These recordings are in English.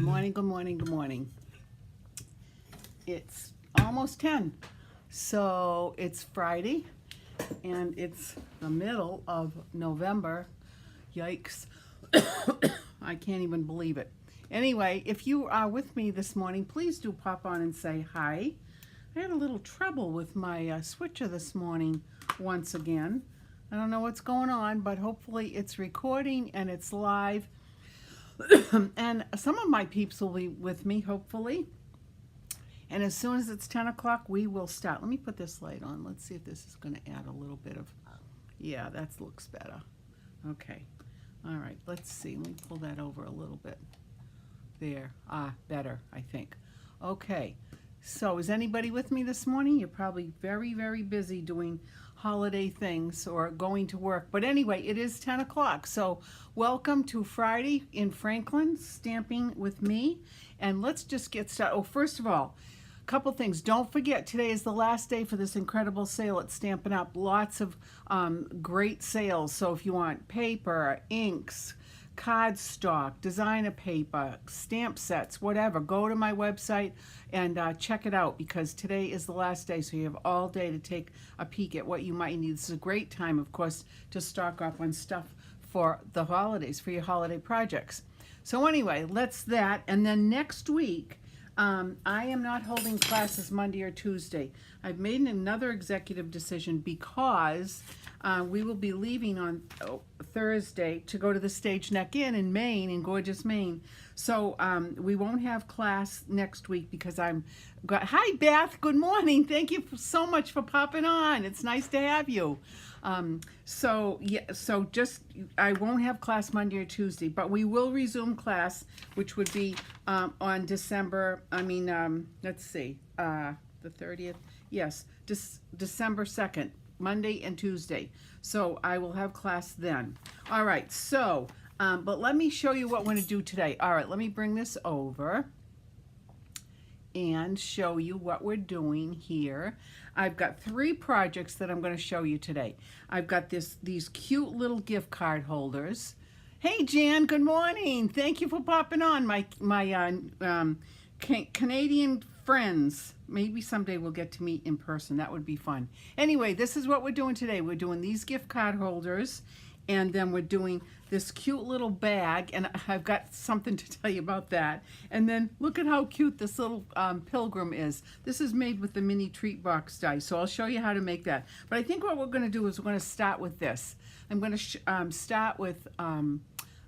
morning, good morning, good morning. It's almost 10. So it's Friday and it's the middle of November. Yikes. I can't even believe it. Anyway, if you are with me this morning, please do pop on and say hi. I had a little trouble with my switcher this morning once again. I don't know what's going on, but hopefully it's recording and it's live. And some of my peeps will be with me, hopefully. And as soon as it's 10 o'clock, we will start. Let me put this light on. Let's see if this is going to add a little bit of, yeah, that looks better. Okay. All right, let's see. Let me pull that over a little bit. There. Better, I think. Okay. So is anybody with me this morning? You're probably very, very busy doing holiday things or going to work. But anyway, it is 10 o'clock. So welcome to Friday in Franklin, Stamping with me. And let's just get started. Oh, first of all, a couple things. Don't forget, today is the last day for this incredible sale at Stampin' Up. Lots of great sales. So if you want paper, inks, cardstock, designer paper, stamp sets, whatever, go to my website and check it out, because today is the last day, so you have all day to take a peek at what you might need. This is a great time, of course, to stock up on stuff for the holidays, for your holiday projects. So anyway, that's that. And then next week, I am not holding classes Monday or Tuesday. I've made another executive decision because we will be leaving on Thursday to go to the Stage Neck Inn in Maine, in gorgeous Maine. So we won't have class next week because hi Beth, good morning. Thank you so much for popping on. It's nice to have you. So I won't have class Monday or Tuesday, but we will resume class, which would be on December, let's see, the 30th, yes, December 2nd, Monday and Tuesday. So I will have class then. All right, so, but let me show you what we're going to do today. All right, let me bring this over and show you what we're doing here. I've got 3 projects that I'm going to show you today. I've got these cute little gift card holders. Hey Jan, good morning. Thank you for popping on, my Canadian friends. Maybe someday we'll get to meet in person. That would be fun. Anyway, this is what we're doing today. We're doing these gift card holders, and then we're doing this cute little bag, and I've got something to tell you about that. And then look at how cute this little pilgrim is. This is made with the mini treat box die, so I'll show you how to make that. But I think what we're going to do is we're going to start with this. I'm going to start with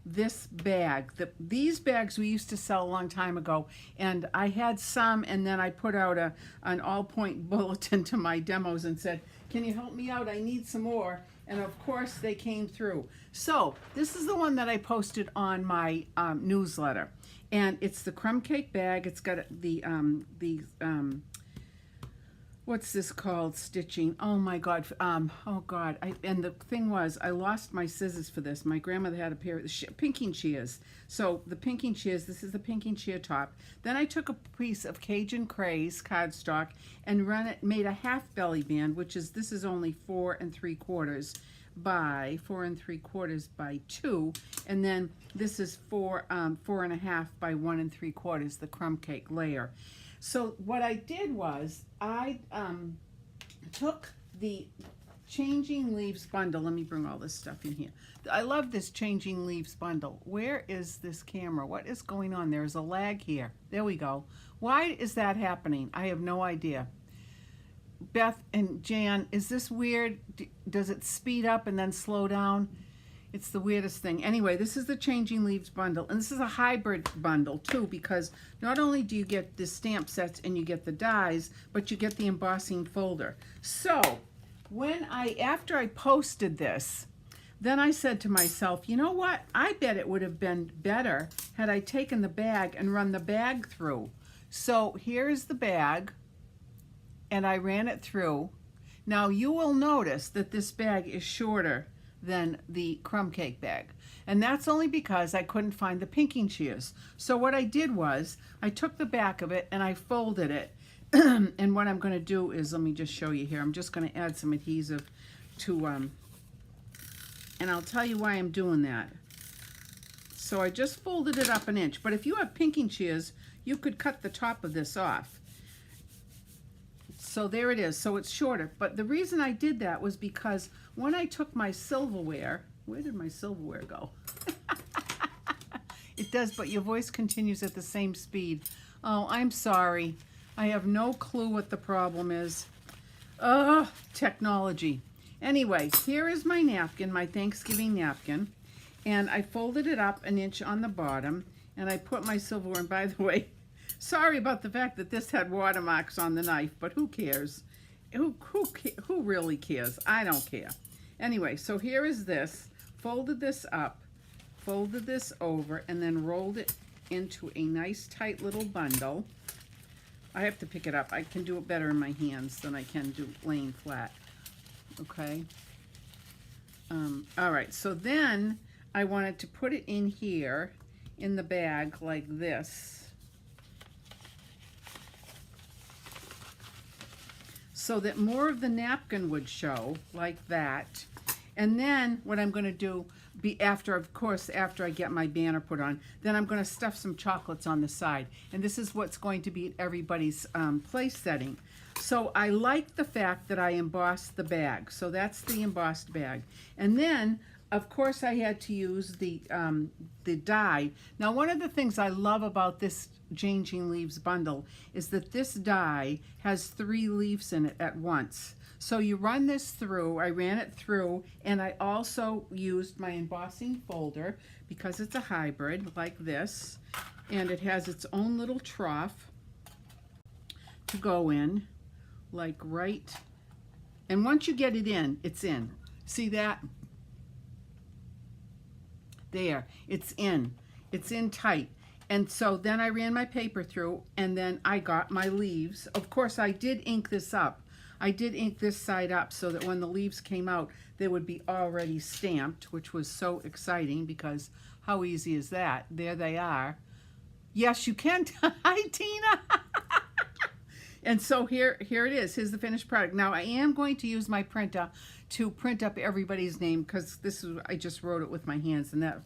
this bag. These bags we used to sell a long time ago, and I had some, and then I put out an all-point bulletin to my demos and said, can you help me out? I need some more. And of course they came through. So this is the one that I posted on my newsletter, and it's the crumb cake bag. It's got the what's this called, stitching. Oh my God. Oh God. And the thing was, I lost my scissors for this. My grandmother had a pair of pinking shears. So the pinking shears, this is the pinking shear top. Then I took a piece of Cajun Craze cardstock and made a half belly band, this is only 4 3/4 by 4 3/4 by 2. And then this is 4 1/2 by 1 3/4, the crumb cake layer. So what I did was I took the Changing Leaves bundle. Let me bring all this stuff in here. I love this Changing Leaves bundle. Where is this camera? What is going on? There's a lag here. There we go. Why is that happening? I have no idea. Beth and Jan, is this weird? Does it speed up and then slow down? It's the weirdest thing. Anyway, this is the Changing Leaves bundle, and this is a hybrid bundle too, because not only do you get the stamp sets and you get the dies, but you get the embossing folder. So after I posted this, then I said to myself, you know what? I bet it would have been better had I taken the bag and run the bag through. So here's the bag, and I ran it through. Now you will notice that this bag is shorter than the crumb cake bag, and that's only because I couldn't find the pinking shears. So what I did was I took the back of it and I folded it and what I'm going to do is, let me just show you here, I'm just going to add some adhesive to and I'll tell you why I'm doing that. So I just folded it up an inch. But if you have pinking shears, you could cut the top of this off. So there it is. So it's shorter. But the reason I did that was because when I took my silverware, where did my silverware go? It does, but your voice continues at the same speed. Oh, I'm sorry. I have no clue what the problem is. Ugh, technology. Anyway, here is my napkin, my Thanksgiving napkin. And I folded it up an inch on the bottom. And I put my silverware, and by the way, sorry about the fact that this had watermarks on the knife, but who cares? Who really cares? I don't care. Anyway, so here is this. Folded this up, folded this over, and then rolled it into a nice tight little bundle. I have to pick it up. I can do it better in my hands than I can do laying flat. Okay. All right, so then I wanted to put it in here in the bag like this, so that more of the napkin would show like that. And then what I'm going to do, after I get my banner put on, then I'm going to stuff some chocolates on the side. And this is what's going to be at everybody's place setting. So I like the fact that I embossed the bag. So that's the embossed bag. And then, of course, I had to use the die. Now, one of the things I love about this Changing Leaves bundle is that this die has 3 leaves in it at once. So you run this through, I ran it through, and I also used my embossing folder because it's a hybrid like this, and it has its own little trough to go in, like right, and once you get it in, it's in. See that? There, it's in tight. And so then I ran my paper through, and then I got my leaves. Of course, I did ink this up. I did ink this side up so that when the leaves came out, they would be already stamped, which was so exciting because how easy is that? There they are. Yes, you can. Hi, Tina. And so here it is. Here's the finished product. Now, I am going to use my printer to print up everybody's name because I just wrote it with my hands, and that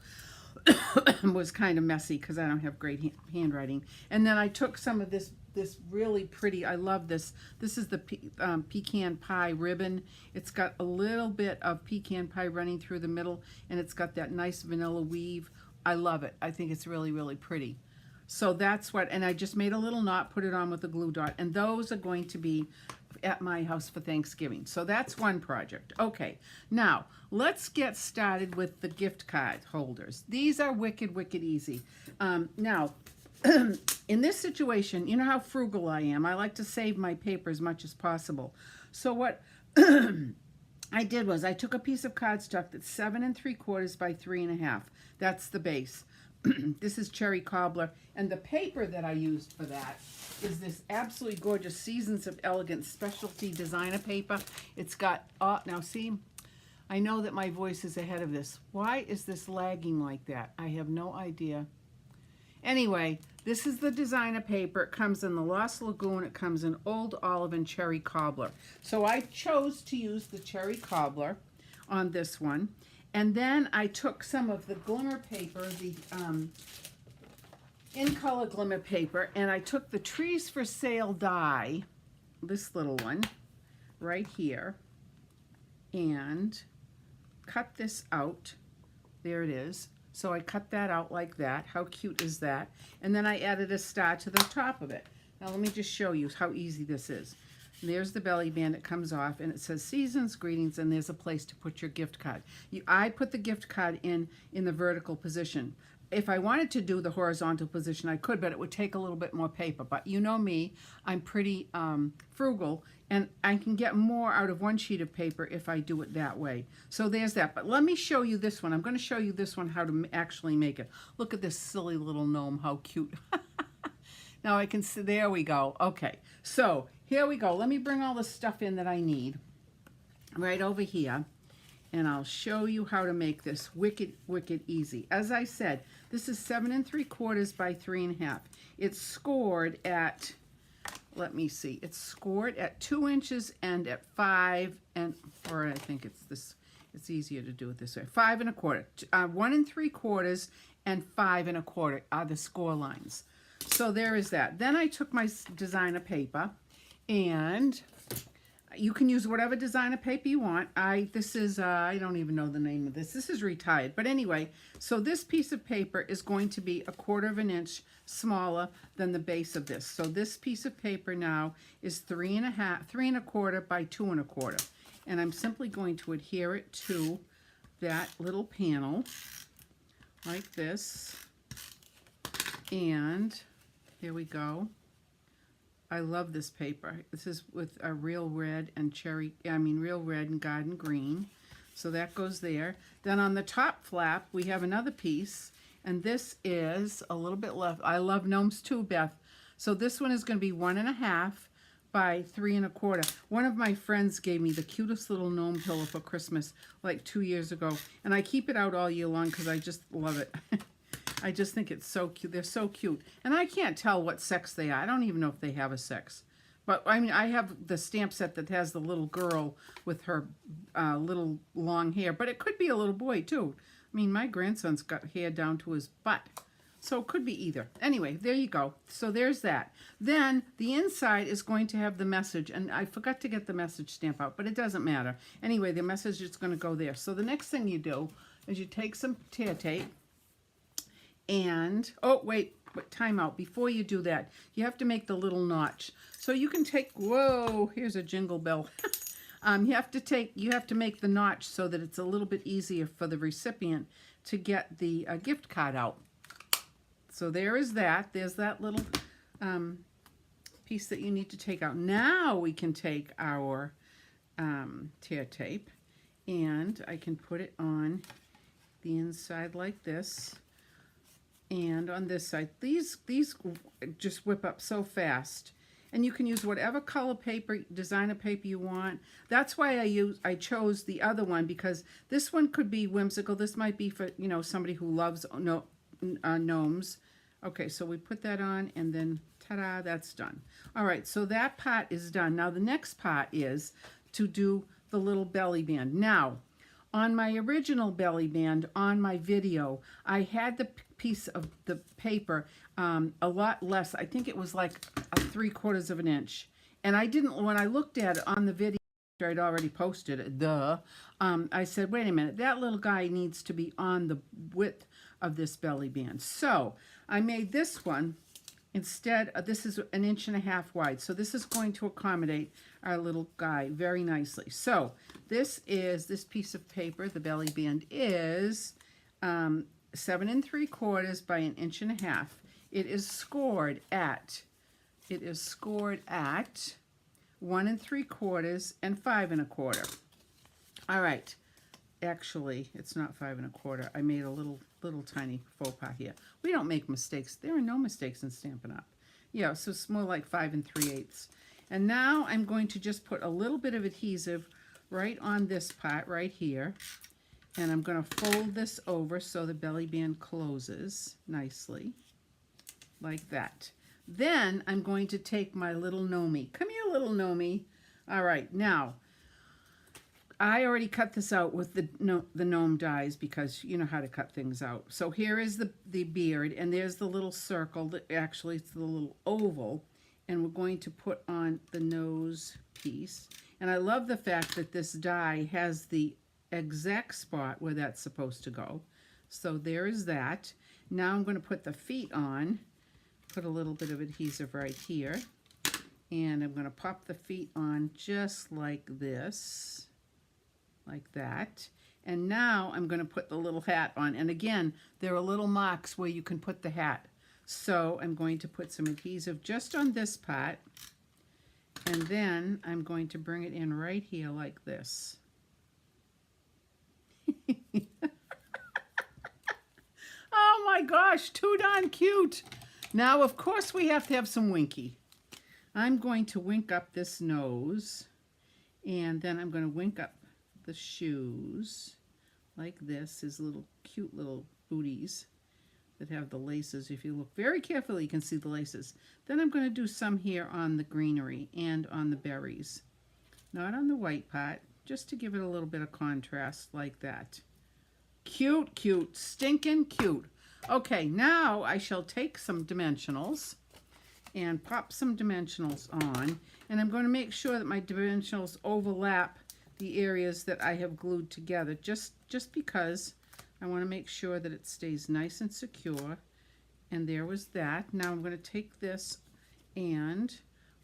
was kind of messy because I don't have great handwriting. And then I took some of this really pretty, I love this. This is the pecan pie ribbon. It's got a little bit of pecan pie running through the middle, and it's got that nice vanilla weave. I love it. I think it's really, really pretty. So that's what, and I just made a little knot, put it on with a glue dot, and those are going to be at my house for Thanksgiving. So that's one project. Okay, now let's get started with the gift card holders. These are wicked, wicked easy. Now, in this situation, you know how frugal I am. I like to save my paper as much as possible. So what I did was I took a piece of cardstock that's 7 3/4 by 3 1/2. That's the base. This is cherry cobbler, and the paper that I used for that is this absolutely gorgeous Seasons of Elegance specialty designer paper. It's got, now see, I know that my voice is ahead of this. Why is this lagging like that? I have no idea. Anyway, this is the designer paper. It comes in the Lost Lagoon. It comes in Old Olive and Cherry Cobbler. So I chose to use the Cherry Cobbler on this one. And then I took some of the glimmer paper, the in color glimmer paper, and I took the Trees for Sale die, this little one, right here, and cut this out. There it is. So I cut that out like that. How cute is that? And then I added a star to the top of it. Now let me just show you how easy this is. And there's the belly band. It comes off, and it says Seasons Greetings, and there's a place to put your gift card. I put the gift card in the vertical position. If I wanted to do the horizontal position, I could, but it would take a little bit more paper. But you know me, I'm pretty frugal, and I can get more out of one sheet of paper if I do it that way. So there's that. But let me show you this one. I'm going to show you this one, how to actually make it. Look at this silly little gnome, how cute. Now I can see, there we go. Okay, so here we go. Let me bring all the stuff in that I need right over here, and I'll show you how to make this wicked, wicked easy. As I said, this is 7 3/4 by 3 1/2. It's scored at, let me see, it's scored at 2 inches and at 5, or I think it's this, it's easier to do it this way, 5 1/4, 1 3/4 and 5 1/4 are the score lines. So there is that. Then I took my designer paper, and you can use whatever designer paper you want. This is, I don't even know the name of this. This is retired. But anyway, so this piece of paper is going to be 1/4 inch smaller than the base of this. So this piece of paper now is 3 1/4 by 2 1/4. And I'm simply going to adhere it to that little panel like this. And here we go. I love this paper. This is with a real red and real red and garden green. So that goes there. Then on the top flap, we have another piece, and this is a little bit left. I love gnomes too, Beth. So this one is going to be 1 1/2 by 3 1/4. One of my friends gave me the cutest little gnome pillow for Christmas like 2 years ago, and I keep it out all year long because I just love it. I just think it's so cute. They're so cute. And I can't tell what sex they are. I don't even know if they have a sex. But, I mean, I have the stamp set that has the little girl with her little long hair. But it could be a little boy, too. I mean, my grandson's got hair down to his butt. So it could be either. Anyway, there you go. So there's that. Then the inside is going to have the message. And I forgot to get the message stamp out, but it doesn't matter. Anyway, the message is going to go there. So the next thing you do is you take some tear tape. And, oh, wait, time out. Before you do that, you have to make the little notch. So you can take, whoa, here's a jingle bell. You have to make the notch so that it's a little bit easier for the recipient to get the gift card out. So there is that. There's that little piece that you need to take out. Now we can take our tear tape, and I can put it on the inside like this. And on this side, these just whip up so fast. And you can use whatever color paper, designer paper you want. That's why I chose the other one, because this one could be whimsical. This might be for, somebody who loves gnomes. Okay, so we put that on, and then ta-da, that's done. All right, so that part is done. Now the next part is to do the little belly band. Now, on my original belly band, on my video, I had the piece of the paper a lot less. I think it was like 3/4 inch. And I didn't, when I looked at it on the video, I'd already posted it, I said, wait a minute, that little guy needs to be on the width of this belly band. So I made this one instead, this is 1.5 inches wide. So this is going to accommodate our little guy very nicely. So this piece of paper, the belly band is 7 3/4 by 1.5 inches. It is scored at 1 3/4 and 5 1/4. All right. Actually, it's not 5 1/4. I made a little tiny faux pas here. We don't make mistakes. There are no mistakes in Stampin' Up. Yeah, so it's more like 5 3/8. And now I'm going to just put a little bit of adhesive right on this part right here. And I'm going to fold this over so the belly band closes nicely, like that. Then I'm going to take my little gnomie. Come here, little gnomie. All right, now, I already cut this out with the gnome dies, because you know how to cut things out. So here is the beard, and there's the little circle. Actually, it's the little oval. And we're going to put on the nose piece. And I love the fact that this die has the exact spot where that's supposed to go. So there is that. Now I'm going to put the feet on. Put a little bit of adhesive right here. And I'm going to pop the feet on just like this. Like that. And now I'm going to put the little hat on. And again, there are little marks where you can put the hat. So I'm going to put some adhesive just on this part. And then I'm going to bring it in right here like this. Oh my gosh, too darn cute. Now, of course, we have to have some winky. I'm going to wink up this nose. And then I'm going to wink up the shoes like this. His little cute little booties that have the laces. If you look very carefully, you can see the laces. Then I'm going to do some here on the greenery and on the berries. Not on the white part, just to give it a little bit of contrast like that. Cute, cute, stinking cute. Okay, now I shall take some dimensionals and pop some dimensionals on, and I'm going to make sure that my dimensionals overlap the areas that I have glued together, just because I want to make sure that it stays nice and secure. And there was that. Now I'm going to take this and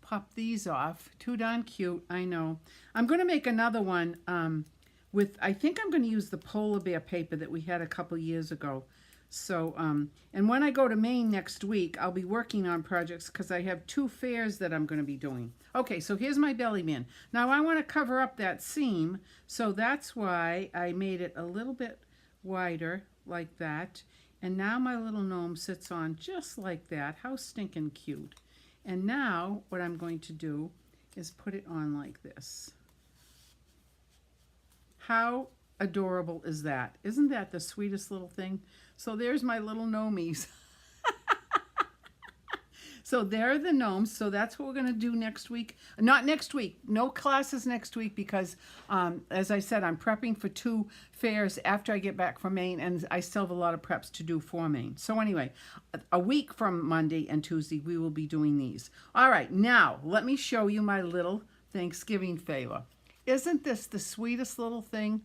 pop these off. Too darn cute, I know. I'm going to make another one with, I think I'm going to use the polar bear paper that we had a couple years ago. So, and when I go to Maine next week, I'll be working on projects because I have 2 fairs that I'm going to be doing. Okay, so here's my belly band. Now I want to cover up that seam, so that's why I made it a little bit wider like that. And now my little gnome sits on just like that. How stinking cute. And now what I'm going to do is put it on like this. How adorable is that? Isn't that the sweetest little thing? So there's my little gnomies. So there are the gnomes. So that's what we're going to do next week. Not next week. No classes next week because, as I said, I'm prepping for 2 fairs after I get back from Maine, and I still have a lot of preps to do for Maine. So anyway, a week from Monday and Tuesday, we will be doing these. All right, now let me show you my little Thanksgiving favor. Isn't this the sweetest little thing?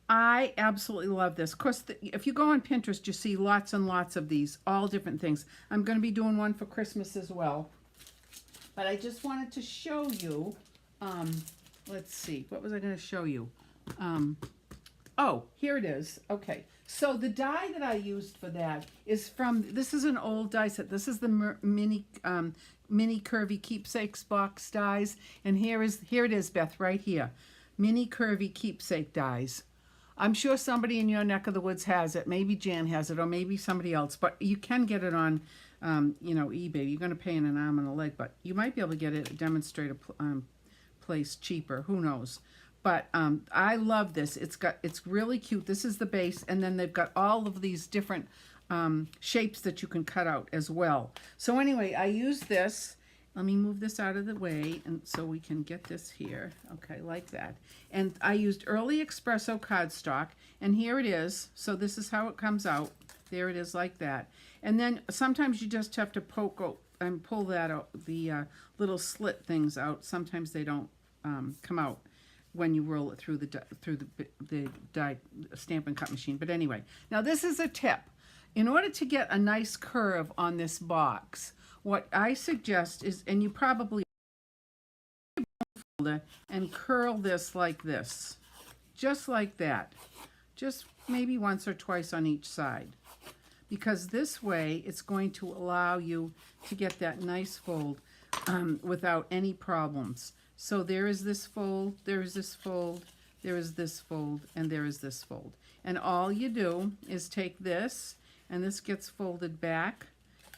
I absolutely love this. Of course, if you go on Pinterest, you see lots and lots of these, all different things. I'm going to be doing one for Christmas as well. But I just wanted to show you, let's see, what was I going to show you? Oh, here it is. Okay, so the die that I used for that is from, this is an old die set. This is the mini curvy keepsakes box dies. And here it is, Beth, right here. Mini curvy keepsake dies. I'm sure somebody in your neck of the woods has it. Maybe Jan has it, or maybe somebody else. But you can get it on, eBay. You're going to pay in an arm and a leg, but you might be able to get it at a demonstrator place cheaper. Who knows? But I love this. It's really cute. This is the base, and then they've got all of these different shapes that you can cut out as well. So anyway, I use this. Let me move this out of the way and so we can get this here. Okay, like that. And I used early espresso cardstock, and here it is. So this is how it comes out. There it is like that. And then sometimes you just have to poke out and pull that out, the little slit things out. Sometimes they don't come out when you roll it through the die stamp and cut machine. But anyway, now this is a tip. In order to get a nice curve on this box, what I suggest is, and you probably fold it and curl this like this, just like that, just maybe once or twice on each side, because this way it's going to allow you to get that nice fold without any problems. So there is this fold, there is this fold, there is this fold, and there is this fold. And all you do is take this, and this gets folded back,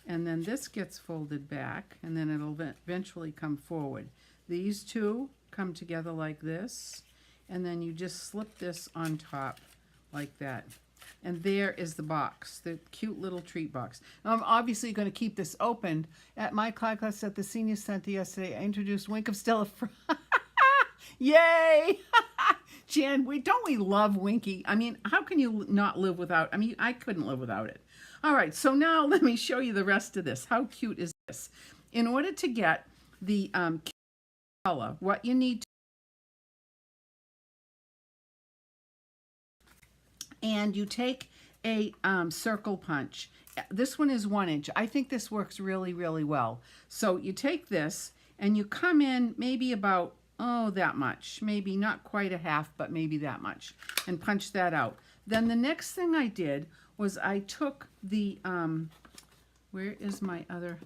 and then this gets folded back, and then it'll eventually come forward. These two come together like this, and then you just slip this on top like that. And there is the box, the cute little treat box. Now, I'm obviously going to keep this open. At my class at the Senior Center yesterday, I introduced Wink of Stella. Yay! Jan, don't we love Winky? I mean, how can you not live without? I mean, I couldn't live without it. All right, so now let me show you the rest of this. How cute is this? In order to get the color, what you need to, and you take a circle punch. This one is 1 inch. I think this works really, really well. So you take this and you come in maybe about, oh, that much. Maybe not quite a half, but maybe that much. And punch that out. Then the next thing I did was I took the, where is my other,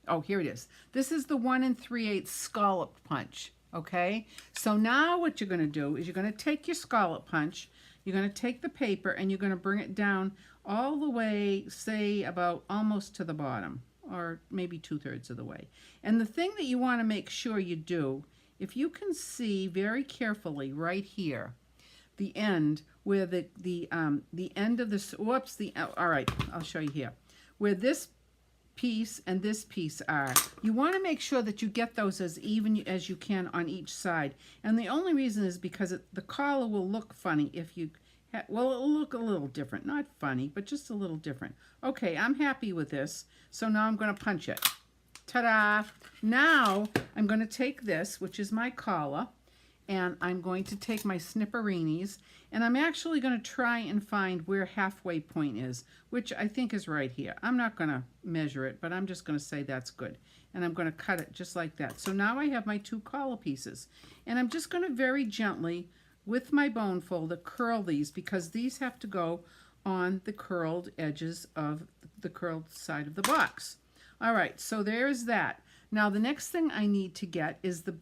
oh, here it is. This is the 1 3/8 scallop punch, okay? So now what you're gonna do is you're gonna take your scallop punch, you're gonna take the paper and you're gonna bring it down all the way, say about almost to the bottom, or maybe 2/3 of the way. And the thing that you wanna make sure you do, if you can see very carefully right here, the end where the end of this, whoops, all right, I'll show you here. Where this piece and this piece are, you want to make sure that you get those as even as you can on each side. And the only reason is because the collar will look funny if you Well, it'll look a little different. Not funny, but just a little different. Okay, I'm happy with this. So now I'm going to punch it. Ta-da! Now I'm going to take this, which is my collar, and I'm going to take my snipperinis, and I'm actually going to try and find where halfway point is, which I think is right here. I'm not going to measure it, but I'm just going to say that's good. And I'm going to cut it just like that. So now I have my 2 collar pieces, and I'm just going to very gently, with my bone folder, curl these, because these have to go on the curled edges of the curled side of the box. All right, so there's that. Now the next thing I need to get is the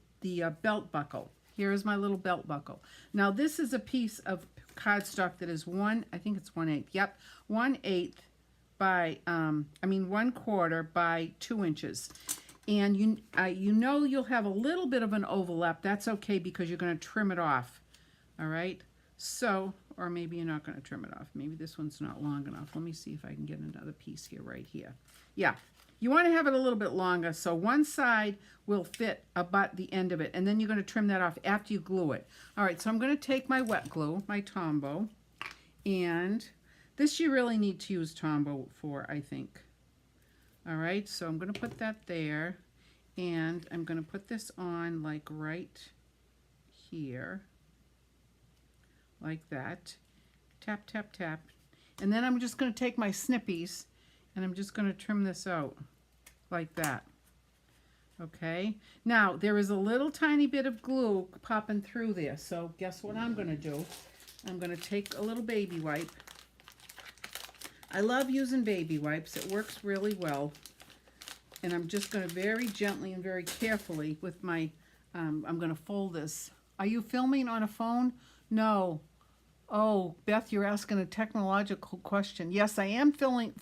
belt buckle. Here is my little belt buckle. Now this is a piece of cardstock that is I think it's 1/8. Yep, 1/8 by, 1/4 by 2 inches. And you know you'll have a little bit of an overlap. That's okay because you're going to trim it off. All right, so, or maybe you're not going to trim it off. Maybe this one's not long enough. Let me see if I can get another piece here, right here. Yeah, you want to have it a little bit longer, so one side will fit about the end of it, and then you're going to trim that off after you glue it. All right, so I'm going to take my wet glue, my Tombow, and this you really need to use Tombow for, I think. All right, so I'm going to put that there, and I'm going to put this on like right here. Like that. Tap, tap, tap. And then I'm just going to take my snippies and I'm just going to trim this out like that. Okay. Now, there is a little tiny bit of glue popping through there. So guess what I'm going to do? I'm going to take a little baby wipe. I love using baby wipes. It works really well. And I'm just going to very gently and very carefully with my, I'm going to fold this. Are you filming on a phone? No. Oh, Beth, you're asking a technological question. Yes, I am filming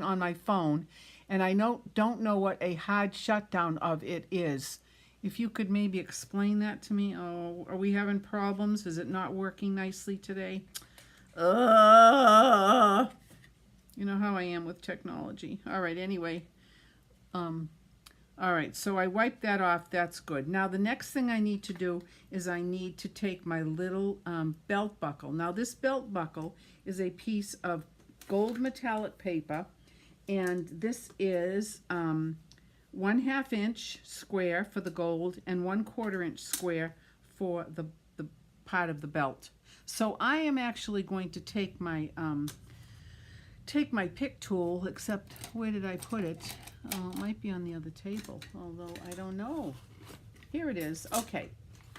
on my phone, and I don't know what a hard shutdown of it is. If you could maybe explain that to me. Oh, are we having problems? Is it not working nicely today? You know how I am with technology. All right, anyway. All right, so I wiped that off. That's good. Now, the next thing I need to do is I need to take my little belt buckle. Now, this belt buckle is a piece of gold metallic paper, and this is 1/2 inch square for the gold and 1/4 inch square for the part of the belt. So I am actually going to take my pick tool, except where did I put it? Oh, it might be on the other table, although I don't know. Here it is. Okay.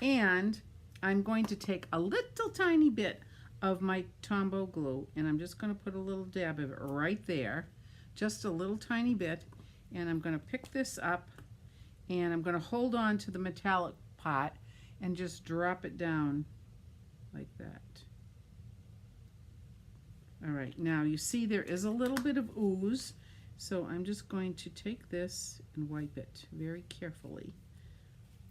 And I'm going to take a little tiny bit of my Tombow glue, and I'm just going to put a little dab of it right there. Just a little tiny bit. And I'm going to pick this up, and I'm going to hold on to the metallic pot and just drop it down like that. All right, now you see there is a little bit of ooze, so I'm just going to take this and wipe it very carefully.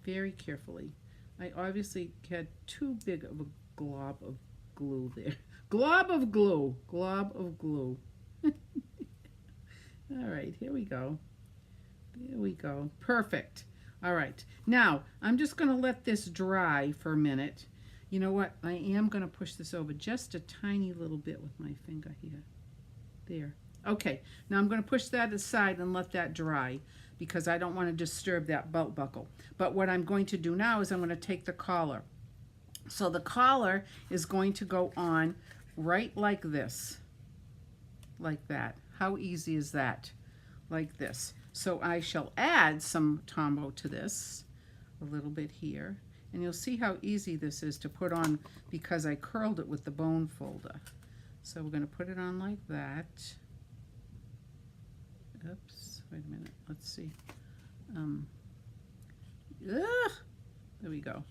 Very carefully. I obviously had too big of a glob of glue there. Glob of glue. Glob of glue. All right, here we go. There we go. Perfect. All right, now I'm just going to let this dry for a minute. You know what? I am going to push this over just a tiny little bit with my finger here. There. Okay, now I'm going to push that aside and let that dry because I don't want to disturb that belt buckle. But what I'm going to do now is I'm going to take the collar. So the collar is going to go on right like this. Like that. How easy is that? Like this. So I shall add some Tombow to this. A little bit here. And you'll see how easy this is to put on because I curled it with the bone folder. So we're going to put it on like that. Oops, wait a minute, let's see. There we go.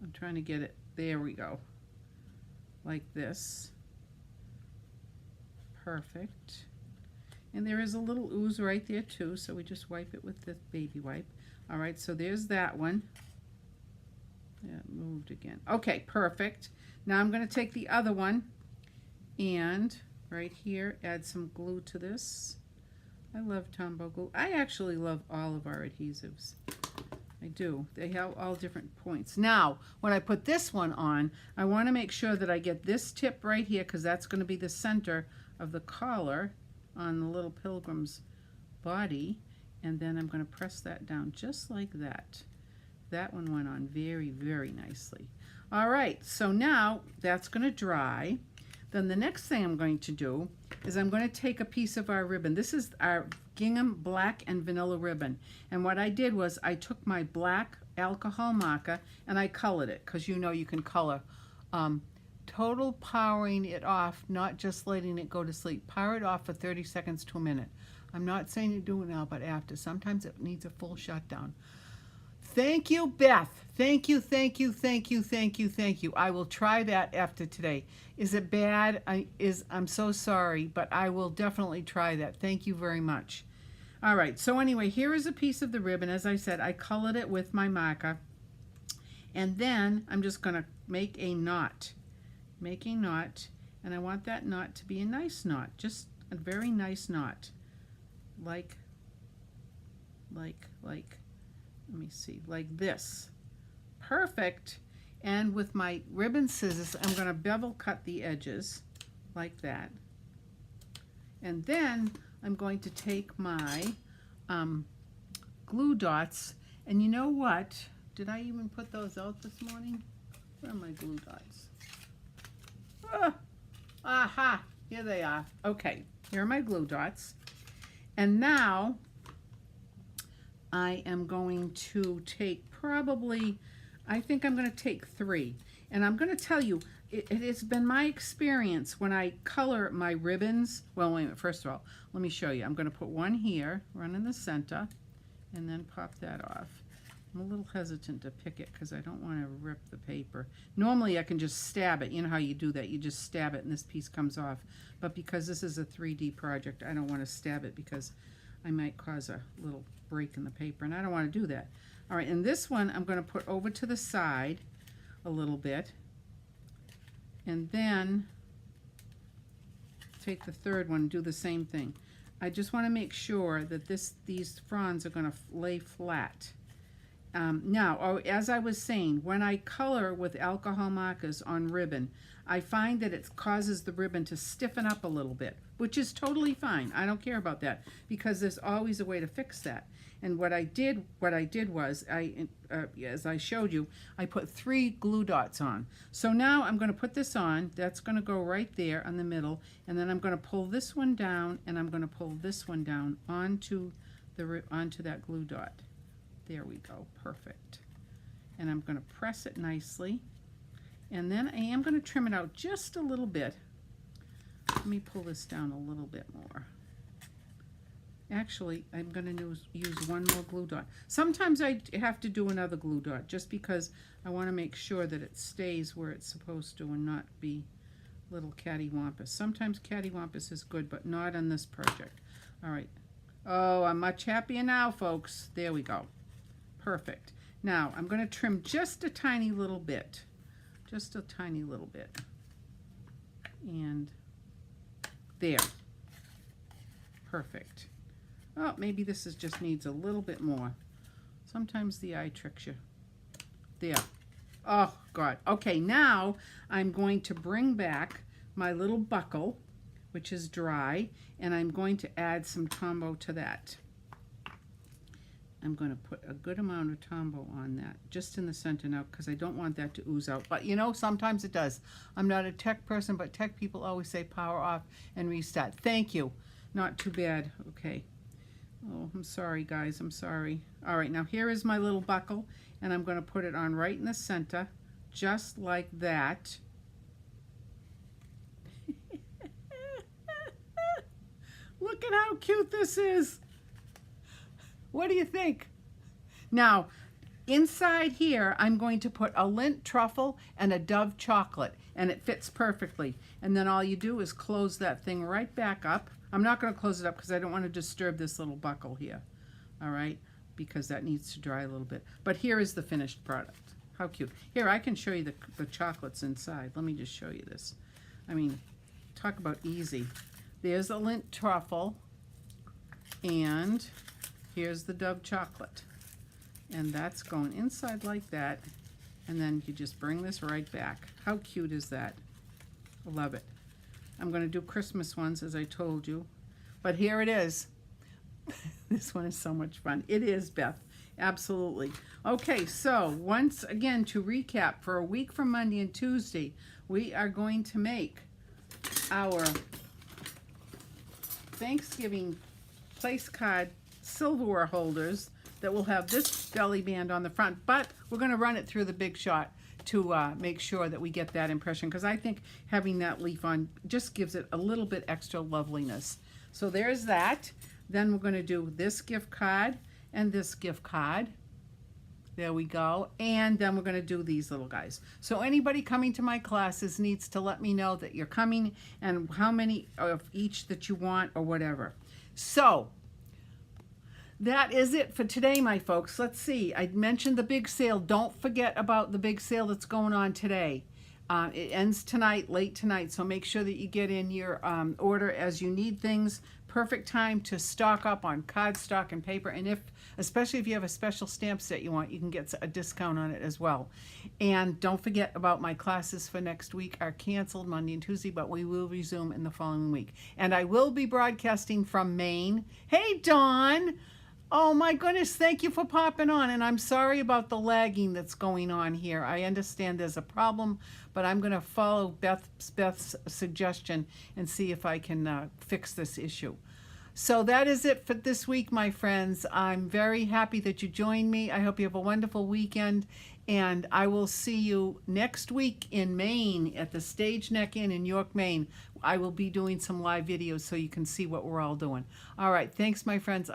I'm trying to get it, there we go. Like this. Perfect. And there is a little ooze right there too, so we just wipe it with the baby wipe. All right, so there's that one. Yeah, it moved again. Okay, perfect. Now I'm going to take the other one and right here add some glue to this. I love Tombow glue. I actually love all of our adhesives. I do. They have all different points. Now, when I put this one on, I want to make sure that I get this tip right here because that's going to be the center of the collar on the little pilgrim's body. And then I'm going to press that down just like that. That one went on very, very nicely. All right, so now that's going to dry. Then the next thing I'm going to do is I'm going to take a piece of our ribbon. This is our gingham black and vanilla ribbon. And what I did was I took my black alcohol marker and I colored it, because you know you can color. Total powering it off, not just letting it go to sleep. Power it off for 30 seconds to a minute. I'm not saying you do it now, but after. Sometimes it needs a full shutdown. Thank you, Beth. Thank you, thank you, thank you, thank you, thank you. I will try that after today. Is it bad? I'm so sorry, but I will definitely try that. Thank you very much. All right, so anyway, here is a piece of the ribbon. As I said, I colored it with my marker. And then I'm just going to make a knot. Make a knot, and I want that knot to be a nice knot, just a very nice knot. Like, let me see, like this. Perfect. And with my ribbon scissors, I'm going to bevel cut the edges like that. And then I'm going to take my glue dots. And you know what? Did I even put those out this morning? Where are my glue dots? Aha! Here they are. Okay, here are my glue dots. And now I am going to take probably, I think I'm going to take 3. And I'm going to tell you, it has been my experience when I color my ribbons. Well, wait a minute. First of all, let me show you. I'm going to put one here, run in the center, and then pop that off. I'm a little hesitant to pick it because I don't want to rip the paper. Normally I can just stab it. You know how you do that. You just stab it and this piece comes off. But because this is a 3D project, I don't want to stab it because I might cause a little break in the paper, and I don't want to do that. All right, and this one I'm going to put over to the side a little bit, and then take the third one and do the same thing. I just want to make sure that these fronds are going to lay flat. Now, as I was saying, when I color with alcohol markers on ribbon, I find that it causes the ribbon to stiffen up a little bit, which is totally fine. I don't care about that because there's always a way to fix that. And what I did was, as I showed you, I put 3 glue dots on. So now I'm going to put this on. That's going to go right there on the middle, and then I'm going to pull this one down, and I'm going to pull this one down onto that glue dot. There we go, perfect. And I'm going to press it nicely. And then I am going to trim it out just a little bit. Let me pull this down a little bit more. Actually, I'm going to use one more glue dot. Sometimes I have to do another glue dot just because I want to make sure that it stays where it's supposed to and not be little cattywampus. Sometimes cattywampus is good, but not on this project. All right. Oh, I'm much happier now, folks. There we go. Perfect. Now, I'm going to trim just a tiny little bit. Just a tiny little bit. And there. Perfect. Oh, maybe this just needs a little bit more. Sometimes the eye tricks you. There. Oh, God. Okay, now I'm going to bring back my little buckle, which is dry, and I'm going to add some Tombow to that. I'm going to put a good amount of Tombow on that, just in the center now, because I don't want that to ooze out. But you know, sometimes it does. I'm not a tech person, but tech people always say power off and restart. Thank you. Not too bad. Okay. Oh, I'm sorry, guys. I'm sorry. All right, now here is my little buckle, and I'm going to put it on right in the center, just like that. Look at how cute this is. What do you think? Now, inside here, I'm going to put a Lindt truffle and a Dove chocolate, and it fits perfectly. And then all you do is close that thing right back up. I'm not going to close it up because I don't want to disturb this little buckle here, all right, because that needs to dry a little bit. But here is the finished product. How cute. Here, I can show you the chocolates inside. Let me just show you this. I mean, talk about easy. There's a Lindt truffle, and here's the Dove chocolate. And that's going inside like that. And then you just bring this right back. How cute is that? I love it. I'm going to do Christmas ones, as I told you. But here it is. This one is so much fun. It is, Beth. Absolutely. Okay, so once again, to recap, for a week from Monday and Tuesday, we are going to make our Thanksgiving place card silverware holders that will have this belly band on the front, but we're going to run it through the Big Shot to make sure that we get that impression, because I think having that leaf on just gives it a little bit extra loveliness. So there's that. Then we're going to do this gift card and this gift card. There we go. And then we're going to do these little guys. So anybody coming to my classes needs to let me know that you're coming and how many of each that you want or whatever. So that is it for today, my folks. Let's see. I mentioned the big sale. Don't forget about the big sale that's going on today. It ends tonight, late tonight, so make sure that you get in your order as you need things. Perfect time to stock up on cardstock and paper, and especially if you have a special stamp set you want, you can get a discount on it as well. And don't forget about my classes for next week are canceled Monday and Tuesday, but we will resume in the following week. And I will be broadcasting from Maine. Hey, Dawn! Oh my goodness, thank you for popping on, and I'm sorry about the lagging that's going on here. I understand there's a problem, but I'm going to follow Beth's suggestion and see if I can fix this issue. So that is it for this week, my friends. I'm very happy that you joined me. I hope you have a wonderful weekend, and I will see you next week in Maine at the Stage Neck Inn in York, Maine. I will be doing some live videos so you can see what we're all doing. All right, thanks, my friends.